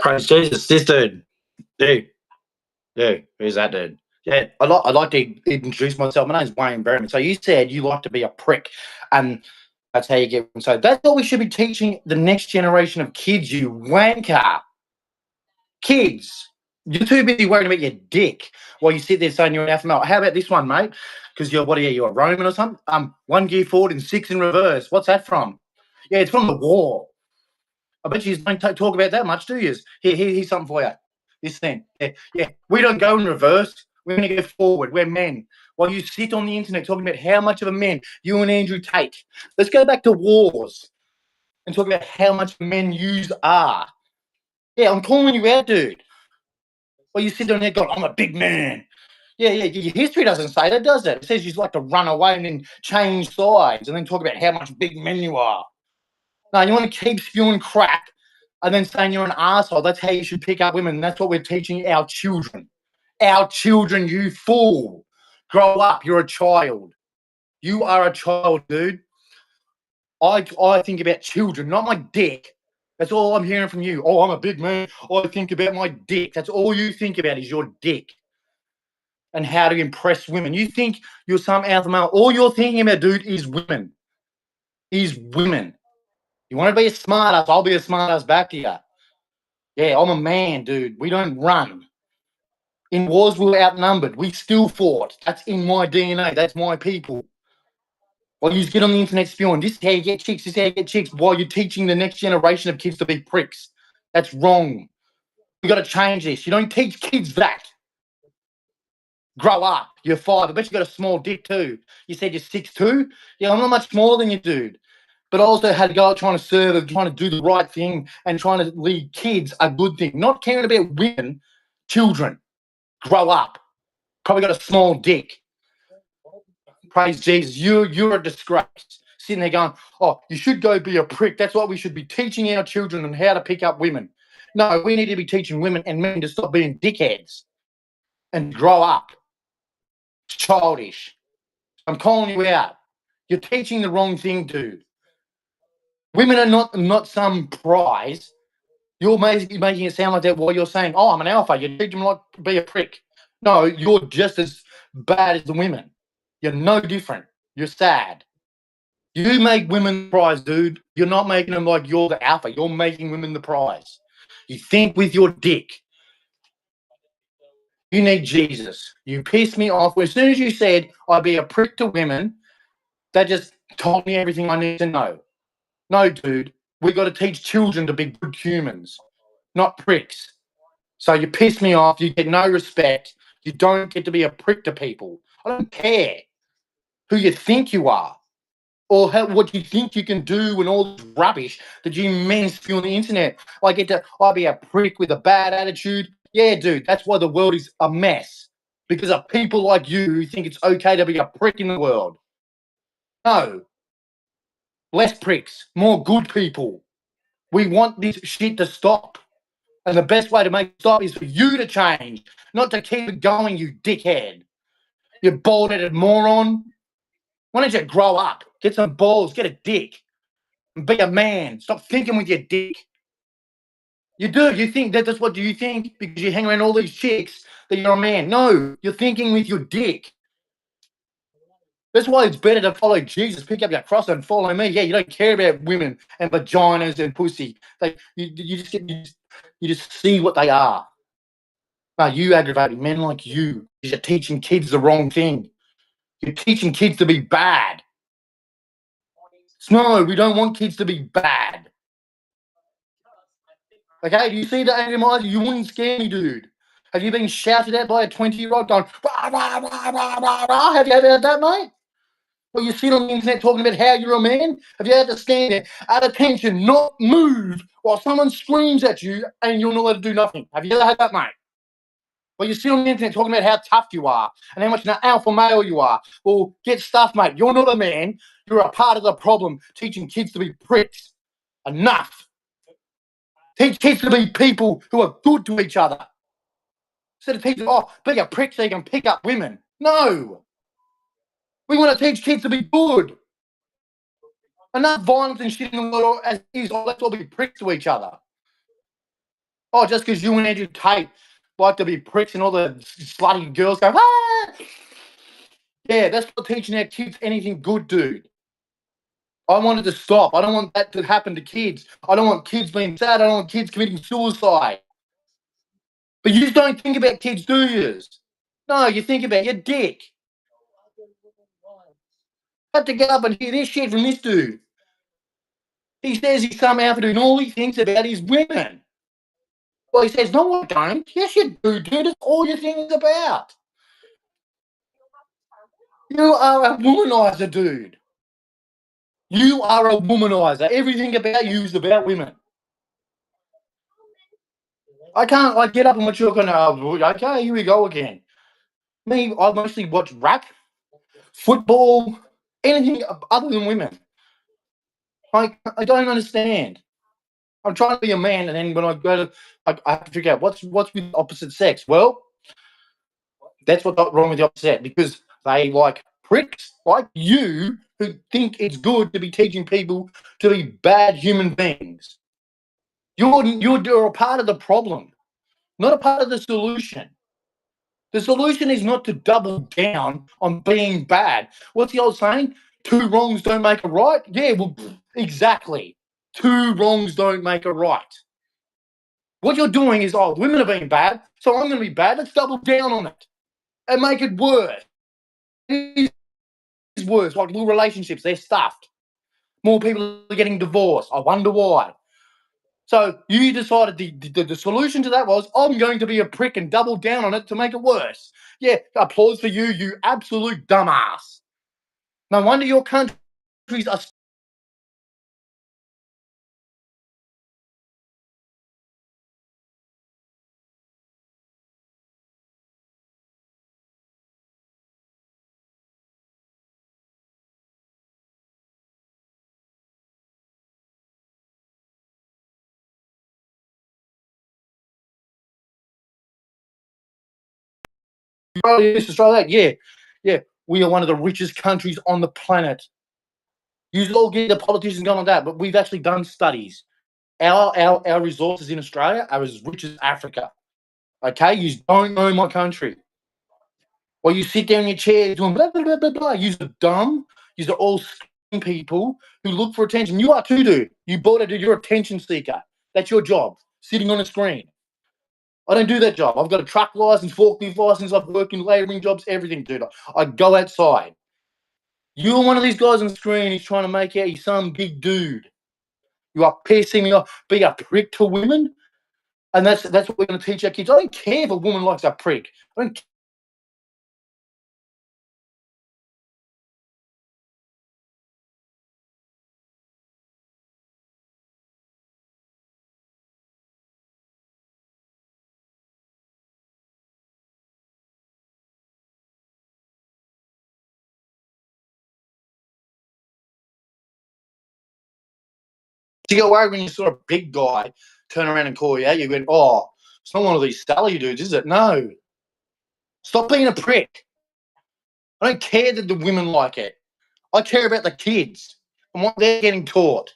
Praise Jesus. This dude, who's that dude? Yeah, I'd like to introduce myself. My name's Wayne Berryman. So you said you like to be a prick, and that's how you get. So that's what we should be teaching the next generation of kids. You wanker, kids. You're too busy worrying about your dick while you sit there saying you're an alpha male. How about this one, mate? Because you're you're a Roman or something? 1 gear forward and 6 in reverse. What's that from? Yeah, it's from the war. I bet you don't talk about that much, do you? Here's something for you. This thing. Yeah. We don't go in reverse. We're going to go forward. We're men. While you sit on the internet talking about how much of a man you and Andrew take. Let's go back to wars and talk about how much men yous are. Yeah, I'm calling you out, dude. Well, you sit on there going, I'm a big man. Yeah, your history doesn't say that, does it? It says you like to run away and then change sides and then talk about how much big men you are. No, you want to keep spewing crap and then saying you're an arsehole. That's how you should pick up women. That's what we're teaching our children. Our children, you fool. Grow up. You're a child. You are a child, dude. I think about children, not my dick. That's all I'm hearing from you. Oh, I'm a big man. I think about my dick. That's all you think about is your dick and how to impress women. You think you're some alpha male. All you're thinking about, dude, is women. You want to be a smart ass? I'll be a smart ass back to you. Yeah, I'm a man, dude. We don't run. In wars, we were outnumbered. We still fought. That's in my DNA. That's my people. While you get on the internet spewing, this is how you get chicks, this is how you get chicks, while you're teaching the next generation of kids to be pricks. That's wrong. We got to change this. You don't teach kids that. Grow up. You're 5. I bet you got a small dick too. You said you're 6'2". Yeah, I'm not much smaller than you, dude. But I also had to go out trying to serve, trying to do the right thing and trying to lead kids a good thing. Not caring about women, children. Grow up. Probably got a small dick. Praise Jesus. You're a disgrace. Sitting there going, oh, you should go be a prick. That's what we should be teaching our children on how to pick up women. No, we need to be teaching women and men to stop being dickheads and grow up. It's childish. I'm calling you out. You're teaching the wrong thing, dude. Women are not some prize. You're making it sound like that while you're saying, oh, I'm an alpha. You teach them like to be a prick. No, you're just as bad as the women. You're no different. You're sad. You make women the prize, dude. You're not making them like you're the alpha. You're making women the prize. You think with your dick. You need Jesus. You pissed me off. As soon as you said I'd be a prick to women, that just told me everything I need to know. No, dude. We got to teach children to be good humans, not pricks. So you piss me off. You get no respect. You don't get to be a prick to people. I don't care who you think you are or what you think you can do and all this rubbish that you men spew on the internet. I'll be a prick with a bad attitude. Yeah, dude, that's why the world is a mess. Because of people like you who think it's okay to be a prick in the world. No. Less pricks, more good people. We want this shit to stop. And the best way to make it stop is for you to change, not to keep it going, you dickhead. You bald-headed moron. Why don't you grow up? Get some balls, get a dick, and be a man. Stop thinking with your dick. You do. You think that's what you think because you hang around all these chicks that you're a man. No, you're thinking with your dick. That's why it's better to follow Jesus, pick up your cross and follow me. Yeah, you don't care about women and vaginas and pussy. You just see what they are. No, you aggravating men like you. You're teaching kids the wrong thing. You're teaching kids to be bad. No, we don't want kids to be bad. Okay, do you see the anger in my eyes? You wouldn't scare me, dude. Have you been shouted at by a 20-year-old going, rah, rah, rah, rah, rah, rah? Have you ever heard that, mate? Well, you sit on the internet talking about how you're a man. Have you had to stand there at attention, not move, while someone screams at you and you're not allowed to do nothing? Have you ever had that, mate? Well, you sit on the internet talking about how tough you are and how much an alpha male you are. Well, get stuffed, mate. You're not a man. You're a part of the problem, teaching kids to be pricks. Enough. Teach kids to be people who are good to each other. Instead of teaching, be a prick so you can pick up women. No. We want to teach kids to be good. Enough violence and shit in the world as is. Let's all be pricks to each other. Oh, just because you and Andrew Tate like to be pricks and all the slutty girls go, ah! Yeah, that's not teaching our kids anything good, dude. I want it to stop. I don't want that to happen to kids. I don't want kids being sad. I don't want kids committing suicide. But you don't think about kids, do you? No, you think about your dick. I have to get up and hear this shit from this dude. He says he's some outfit and all he thinks about is women. Well, he says, no, I don't. Yes, you do, dude. It's all your thing is about. You are a womanizer, dude. You are a womanizer. Everything about you is about women. I can't like get up and watch you going, oh, okay, here we go again. Me, I mostly watch rap, football, anything other than women. I don't understand. I'm trying to be a man, and then when I go to, I have to figure out what's with the opposite sex. Well, that's what's wrong with the opposite because they like pricks like you who think it's good to be teaching people to be bad human beings. You're a part of the problem, not a part of the solution. The solution is not to double down on being bad. What's the old saying? Two wrongs don't make a right. Yeah, well, exactly. Two wrongs don't make a right. What you're doing is, oh, women are being bad, so I'm going to be bad. Let's double down on it and make it worse. It is worse. Like little relationships, they're stuffed. More people are getting divorced. I wonder why. So you decided the solution to that was, I'm going to be a prick and double down on it to make it worse. Yeah, applause for you, you absolute dumbass. No wonder your countries are Australia. Yeah, yeah. We are one of the richest countries on the planet. You all get the politicians going on that, but we've actually done studies. Our resources in Australia are as rich as Africa. Okay, you don't know my country. Or you sit down in your chair doing blah blah blah blah blah. You're dumb. You're all people who look for attention. You are too, dude. You bought it. You're an attention seeker. That's your job. Sitting on a screen. I don't do that job. I've got a truck license, forklift license. I've worked in labouring jobs, everything, dude. I go outside. You're one of these guys on the screen who's trying to make out he's some big dude. You are pissing me off. Be a prick to women, and that's what we're going to teach our kids. I don't care if a woman likes a prick. I don't you get worried when you saw a big guy turn around and call you out. You went, oh, it's not one of these Sally dudes, is it? No. Stop being a prick. I don't care that the women like it. I care about the kids and what they're getting taught.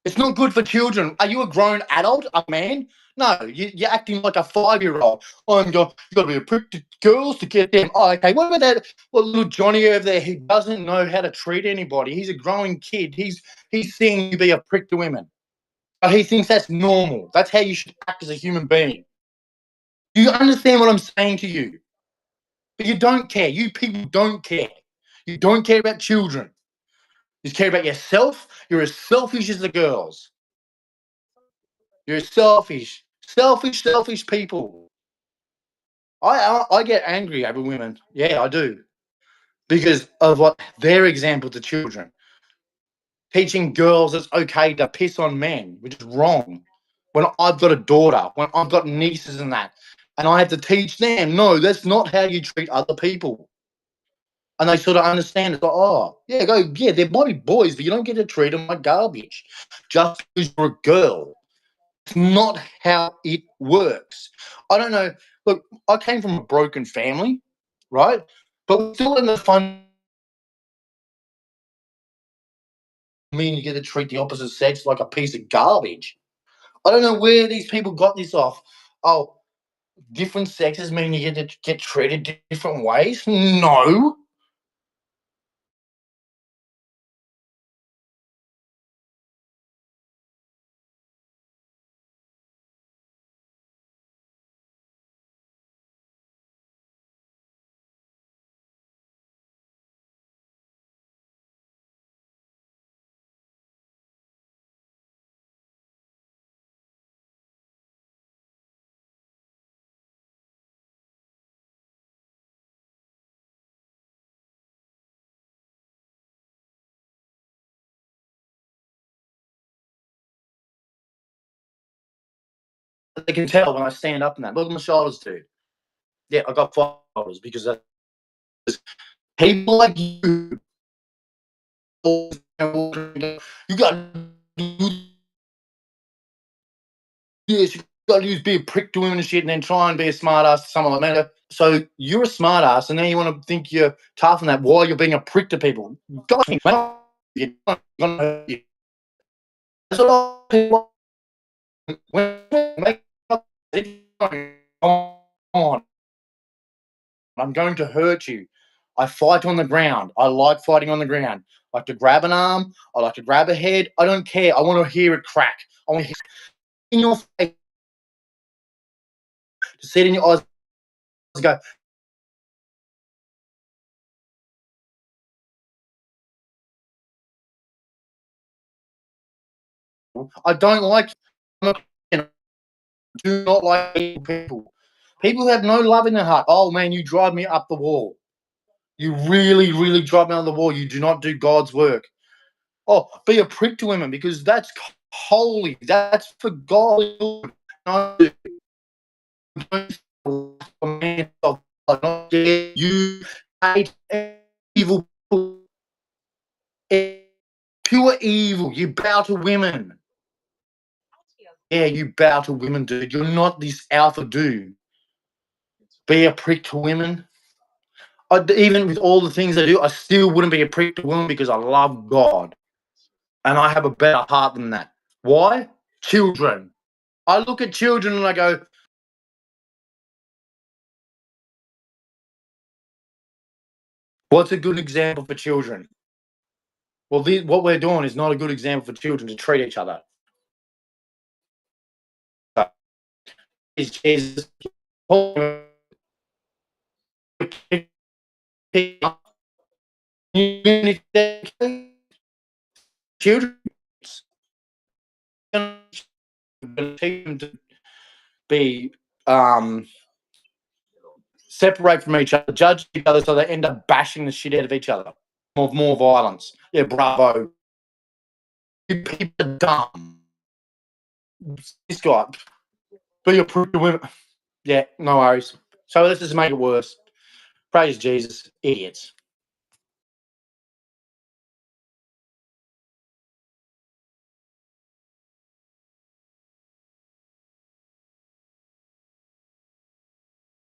It's not good for children. Are you a grown adult, a man? No, you're acting like a 5-year-old. I'm going, you got to be a prick to girls to get them. Oh, okay, what about that? Well, little Johnny over there, he doesn't know how to treat anybody. He's a growing kid. He's seeing you be a prick to women. He thinks that's normal. That's how you should act as a human being. You understand what I'm saying to you? But you don't care. You people don't care. You don't care about children. You care about yourself. You're as selfish as the girls. You're selfish, selfish people. I get angry over women. Yeah, I do because of what their example to children. Teaching girls it's okay to piss on men, which is wrong. When I've got a daughter, when I've got nieces and that, and I have to teach them, no, that's not how you treat other people. And they sort of understand. It's like, oh, yeah, yeah, they might be boys, but you don't get to treat them like garbage just because you're a girl. It's not how it works. I don't know. Look, I came from a broken family, right? But we're still in the fun. Mean you get to treat the opposite sex like a piece of garbage. I don't know where these people got this off. Oh, different sexes mean you get to get treated different ways? No. They can tell when I stand up and that. Look at my shoulders, dude. Yeah, I got 5 shoulders because people like you, you got yes, you got to use be a prick to women and shit, and then try and be a smart ass to someone like me. So you're a smart ass, and now you want to think you're tough on that while you're being a prick to people. God, you're gonna hurt you. There's a lot of people when make on. I'm going to hurt you. I fight on the ground. I like fighting on the ground. I like to grab an arm. I like to grab a head. I don't care. I want to hear it crack. I want to hear it in your face, to see it in your eyes, go, I don't like, do not like people. People who have no love in their heart. Oh man, you drive me up the wall. You really, really drive me on the wall. You do not do God's work. Oh, be a prick to women because that's holy. That's for God. You hate evil people. Pure evil. You bow to women. Yeah, you bow to women, dude. You're not this alpha dude. Be a prick to women. Even with all the things I do, I still wouldn't be a prick to women because I love God. And I have a better heart than that. Why? Children. I look at children and I go, what's a good example for children? Well, what we're doing is not a good example for children to treat each other. Is Jesus children teach them to be separate from each other, judge each other, so they end up bashing the shit out of each other. More violence. Yeah, bravo. You people are dumb. This guy, be a prick to women. Yeah, no worries. So let's just make it worse. Praise Jesus, idiots.